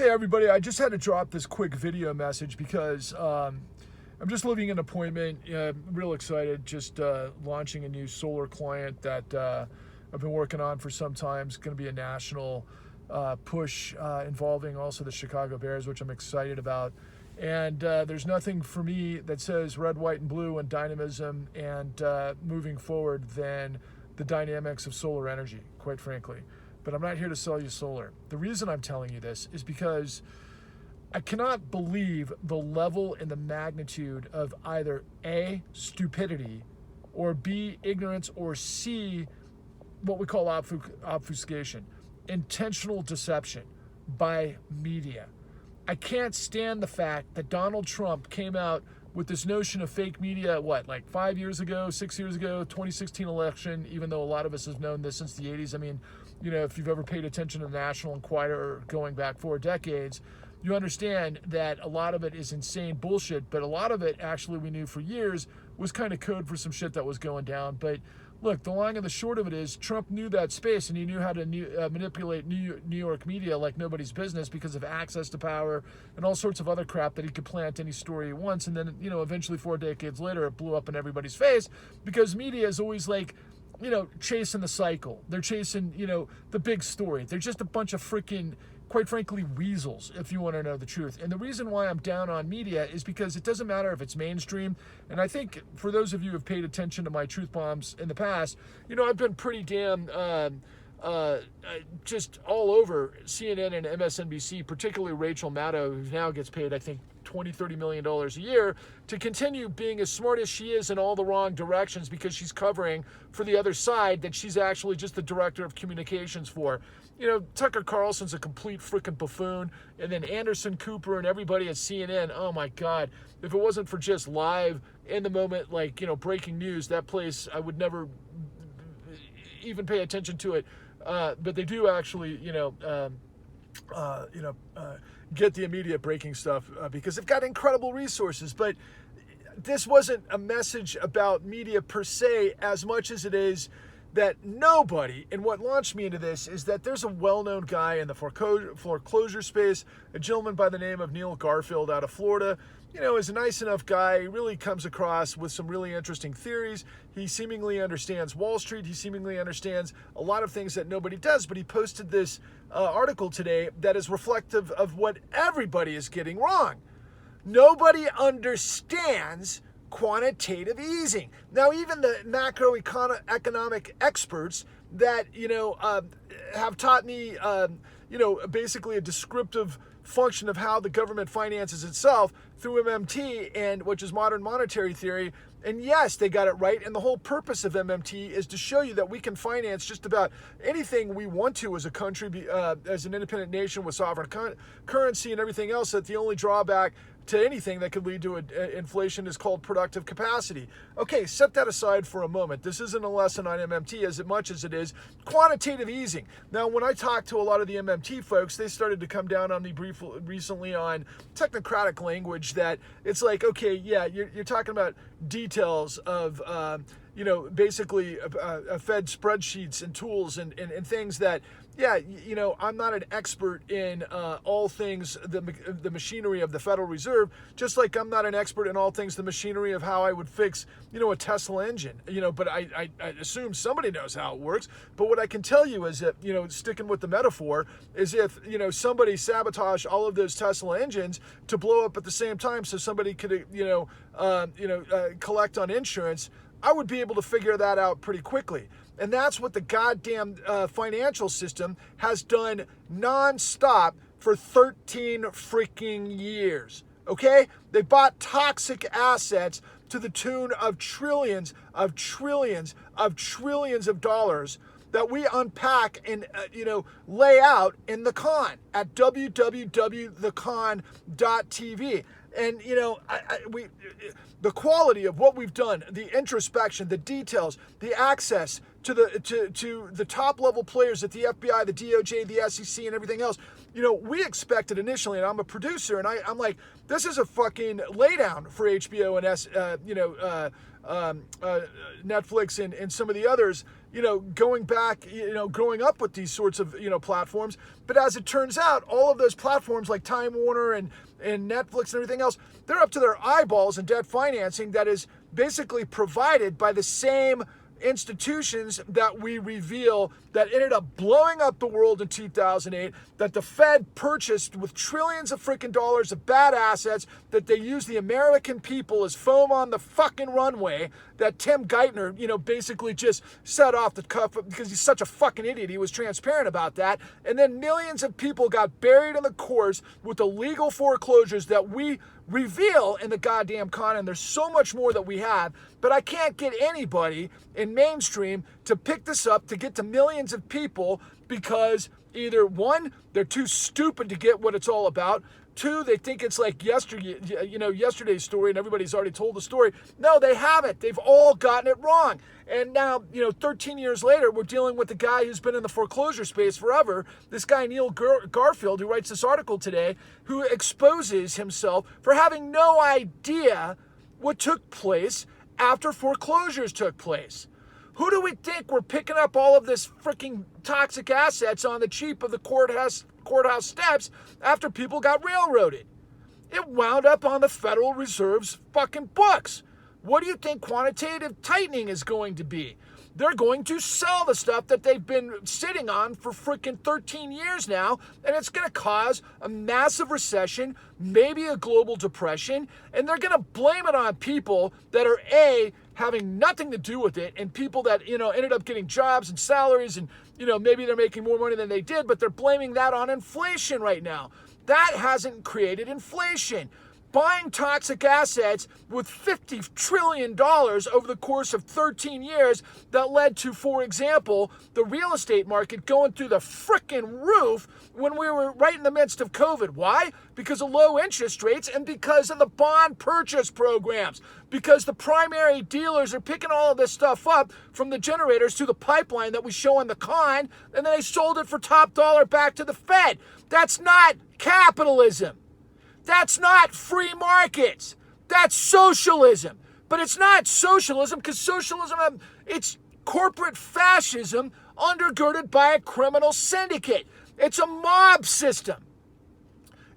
Hey everybody, I just had to drop this quick video message because I'm just leaving an appointment. I'm real excited, just launching a new solar client that I've been working on for some time. It's going to be a national push involving also the Chicago Bears, which I'm excited about. And there's nothing for me that says red, white, and blue and dynamism and moving forward than the dynamics of solar energy, quite frankly. But I'm not here to sell you solar. The reason I'm telling you this is because I cannot believe the level and the magnitude of either A, stupidity, or B, ignorance, or C, what we call obfuscation, intentional deception by media. I can't stand the fact that Donald Trump came out with this notion of fake media, like 5 years ago, 6 years ago, 2016 election, even though a lot of us have known this since the 80s. I mean, if you've ever paid attention to the National Enquirer going back 4 decades, you understand that a lot of it is insane bullshit, but a lot of it actually we knew for years was kind of code for some shit that was going down. But look, the long and the short of it is Trump knew that space, and he knew how to manipulate New York media like nobody's business because of access to power and all sorts of other crap that he could plant any story he wants. And then, eventually 4 decades later, it blew up in everybody's face because media is always like, chasing the cycle. They're chasing, the big story. They're just a bunch of freaking, quite frankly, weasels, if you want to know the truth. And the reason why I'm down on media is because it doesn't matter if it's mainstream. And I think for those of you who have paid attention to my truth bombs in the past, I've been pretty damn just all over CNN and MSNBC, particularly Rachel Maddow, who now gets paid, I think, $20-30 million a year to continue being as smart as she is in all the wrong directions because she's covering for the other side that she's actually just the director of communications for. Tucker Carlson's a complete freaking buffoon, and then Anderson Cooper and everybody at CNN, oh my God, if it wasn't for just live in the moment, breaking news, that place, I would never even pay attention to it. But they do actually, get the immediate breaking stuff because they've got incredible resources. But this wasn't a message about media per se as much as it is that nobody, and what launched me into this is that there's a well-known guy in the foreclosure space, a gentleman by the name of Neil Garfield out of Florida, is a nice enough guy. He really comes across with some really interesting theories. He seemingly understands Wall Street. He seemingly understands a lot of things that nobody does, but he posted this article today that is reflective of what everybody is getting wrong. Nobody understands quantitative easing. Now, even the macroeconomic experts that, have taught me, basically a descriptive function of how the government finances itself through MMT, and which is modern monetary theory. And yes, they got it right. And the whole purpose of MMT is to show you that we can finance just about anything we want to as a country, as an independent nation with sovereign currency and everything else, that the only drawback to anything that could lead to inflation is called productive capacity. Okay, set that aside for a moment. This isn't a lesson on MMT as much as it is quantitative easing. Now, when I talked to a lot of the MMT folks, they started to come down on me recently on technocratic language that it's like, okay, yeah, you're talking about details of, basically Fed spreadsheets and tools and things that, yeah, I'm not an expert in all things the machinery of the Federal Reserve, just like I'm not an expert in all things the machinery of how I would fix, a Tesla engine, but I assume somebody knows how it works. But what I can tell you is that, sticking with the metaphor, is if, somebody sabotaged all of those Tesla engines to blow up at the same time so somebody could, collect on insurance, I would be able to figure that out pretty quickly. And that's what the goddamn financial system has done nonstop for 13 freaking years. Okay? They bought toxic assets to the tune of trillions of dollars that we unpack and, lay out in the con at www.thecon.tv. And, the quality of what we've done, the introspection, the details, the access to the top level players at the FBI, the DOJ, the SEC, and everything else. We expected initially, and I'm a producer, and I'm like, this is a fucking laydown for HBO and Netflix and some of the others, going back, growing up with these sorts of, platforms. But as it turns out, all of those platforms like Time Warner and Netflix and everything else, they're up to their eyeballs in debt financing that is basically provided by the same institutions that we reveal that ended up blowing up the world in 2008, that the Fed purchased with trillions of freaking dollars of bad assets, that they use the American people as foam on the fucking runway, that Tim Geithner, basically just set off the cuff because he's such a fucking idiot. He was transparent about that. And then millions of people got buried in the courts with illegal foreclosures that we reveal in the goddamn con, and there's so much more that we have, but I can't get anybody in mainstream to pick this up to get to millions of people because either one, they're too stupid to get what it's all about. Two, they think it's like yesterday's story and everybody's already told the story. No, they haven't. They've all gotten it wrong. And now, 13 years later, we're dealing with the guy who's been in the foreclosure space forever. This guy, Neil Garfield, who writes this article today, who exposes himself for having no idea what took place after foreclosures took place. Who do we think we're picking up all of this freaking toxic assets on the cheap of the courthouse steps after people got railroaded? It wound up on the Federal Reserve's fucking books. What do you think quantitative tightening is going to be? They're going to sell the stuff that they've been sitting on for freaking 13 years now, and it's going to cause a massive recession, maybe a global depression, and they're going to blame it on people that are having nothing to do with it, and people that, ended up getting jobs and salaries, and, maybe they're making more money than they did, but they're blaming that on inflation right now. That hasn't created inflation. Buying toxic assets with $50 trillion over the course of 13 years that led to, for example, the real estate market going through the frickin' roof when we were right in the midst of COVID. Why? Because of low interest rates and because of the bond purchase programs. Because the primary dealers are picking all of this stuff up from the generators to the pipeline that we show on the con, and then they sold it for top dollar back to the Fed. That's not capitalism. That's not free markets. That's socialism. But it's not socialism because socialism, it's corporate fascism undergirded by a criminal syndicate. It's a mob system.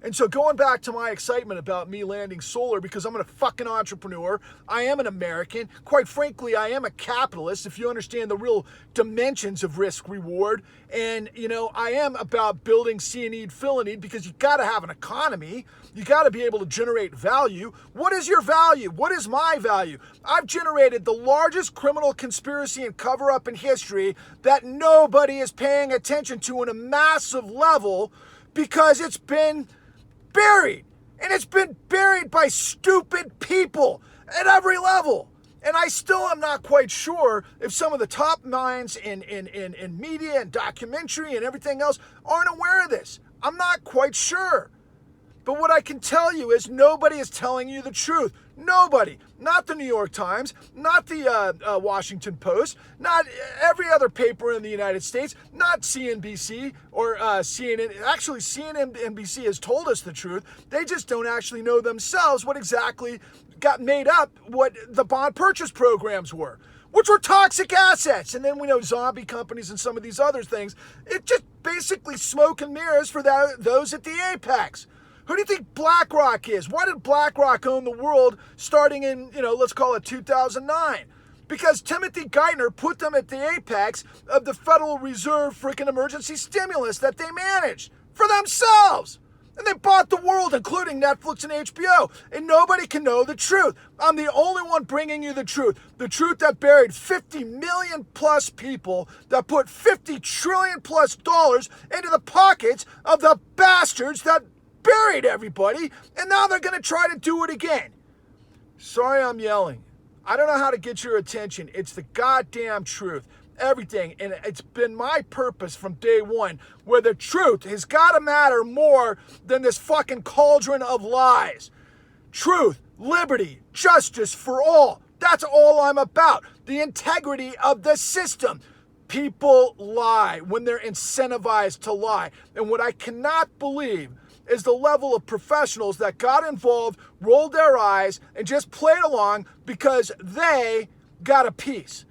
And so going back to my excitement about me landing solar, because I'm a fucking entrepreneur, I am an American. Quite frankly, I am a capitalist, if you understand the real dimensions of risk reward. And, I am about building see a need, fill a need, because you got to have an economy. You got to be able to generate value. What is your value? What is my value? I've generated the largest criminal conspiracy and cover-up in history that nobody is paying attention to on a massive level because it's been buried. And it's been buried by stupid people at every level. And I still am not quite sure if some of the top minds in media and documentary and everything else aren't aware of this. I'm not quite sure. But what I can tell you is nobody is telling you the truth. Nobody. Not the New York Times, not the Washington Post, not every other paper in the United States, not CNBC or CNN. Actually, CNN and NBC has told us the truth. They just don't actually know themselves what exactly got made up, what the bond purchase programs were, which were toxic assets. And then we know zombie companies and some of these other things. It's just basically smoke and mirrors for those at the apex. Who do you think BlackRock is? Why did BlackRock own the world starting in, let's call it 2009? Because Timothy Geithner put them at the apex of the Federal Reserve freaking emergency stimulus that they managed for themselves. And they bought the world, including Netflix and HBO. And nobody can know the truth. I'm the only one bringing you the truth. The truth that buried 50 million plus people, that put $50 trillion plus into the pockets of the bastards that buried everybody, and now they're going to try to do it again. Sorry I'm yelling. I don't know how to get your attention. It's the goddamn truth. Everything. And it's been my purpose from day one, where the truth has got to matter more than this fucking cauldron of lies. Truth, liberty, justice for all. That's all I'm about. The integrity of the system. People lie when they're incentivized to lie. And what I cannot believe is the level of professionals that got involved, rolled their eyes, and just played along because they got a piece.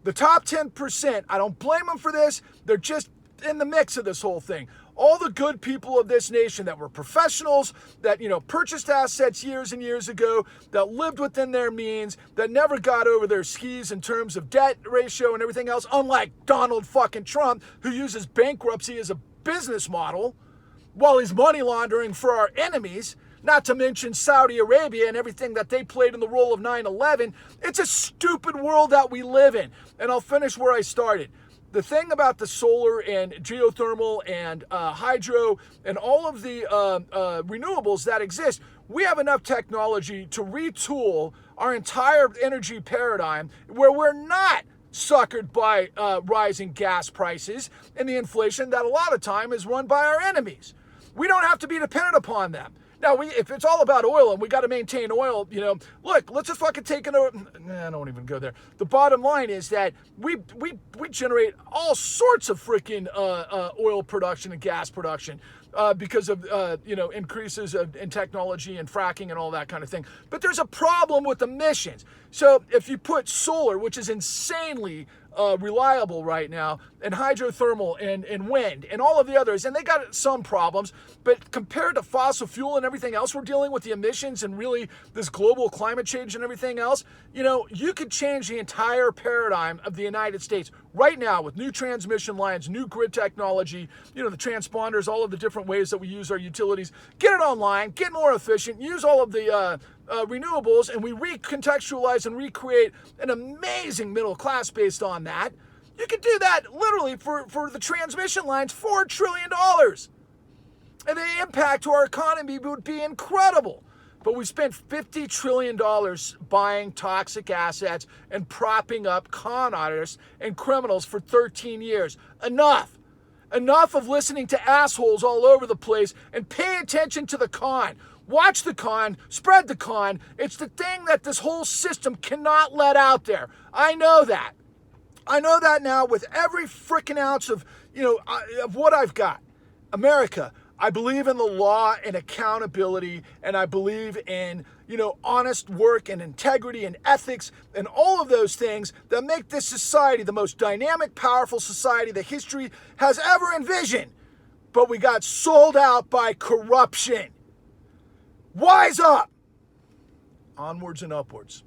The top 10%, I don't blame them for this. They're just in the mix of this whole thing. All the good people of this nation that were professionals, that, purchased assets years and years ago, that lived within their means, that never got over their skis in terms of debt ratio and everything else, unlike Donald fucking Trump, who uses bankruptcy as a business model while he's money laundering for our enemies, not to mention Saudi Arabia and everything that they played in the role of 9/11. It's a stupid world that we live in. And I'll finish where I started. The thing about the solar and geothermal and hydro and all of the renewables that exist, we have enough technology to retool our entire energy paradigm where we're not suckered by rising gas prices and the inflation that a lot of time is run by our enemies. We don't have to be dependent upon them. Now, if it's all about oil and we got to maintain oil, look, let's just fucking take it over. I don't even go there. The bottom line is that we generate all sorts of freaking oil production and gas production because of, increases in technology and fracking and all that kind of thing. But there's a problem with emissions. So if you put solar, which is insanely reliable right now, and hydrothermal and wind and all of the others, and they got some problems, but compared to fossil fuel and everything else we're dealing with, the emissions and really this global climate change and everything else, you could change the entire paradigm of the United States right now with new transmission lines, new grid technology, the transponders, all of the different ways that we use our utilities. Get it online, get more efficient, use all of the renewables, and we recontextualize and recreate an amazing middle class based on that. You could do that literally for the transmission lines, $4 trillion. And the impact to our economy would be incredible. But we spent $50 trillion buying toxic assets and propping up con artists and criminals for 13 years. Enough. Enough of listening to assholes all over the place, and pay attention to the con. Watch the con, spread the con. It's the thing that this whole system cannot let out there. I know that. I know that now with every freaking ounce of, of what I've got. America, I believe in the law and accountability, and I believe in, honest work and integrity and ethics and all of those things that make this society the most dynamic, powerful society that history has ever envisioned. But we got sold out by corruption. Wise up! Onwards and upwards.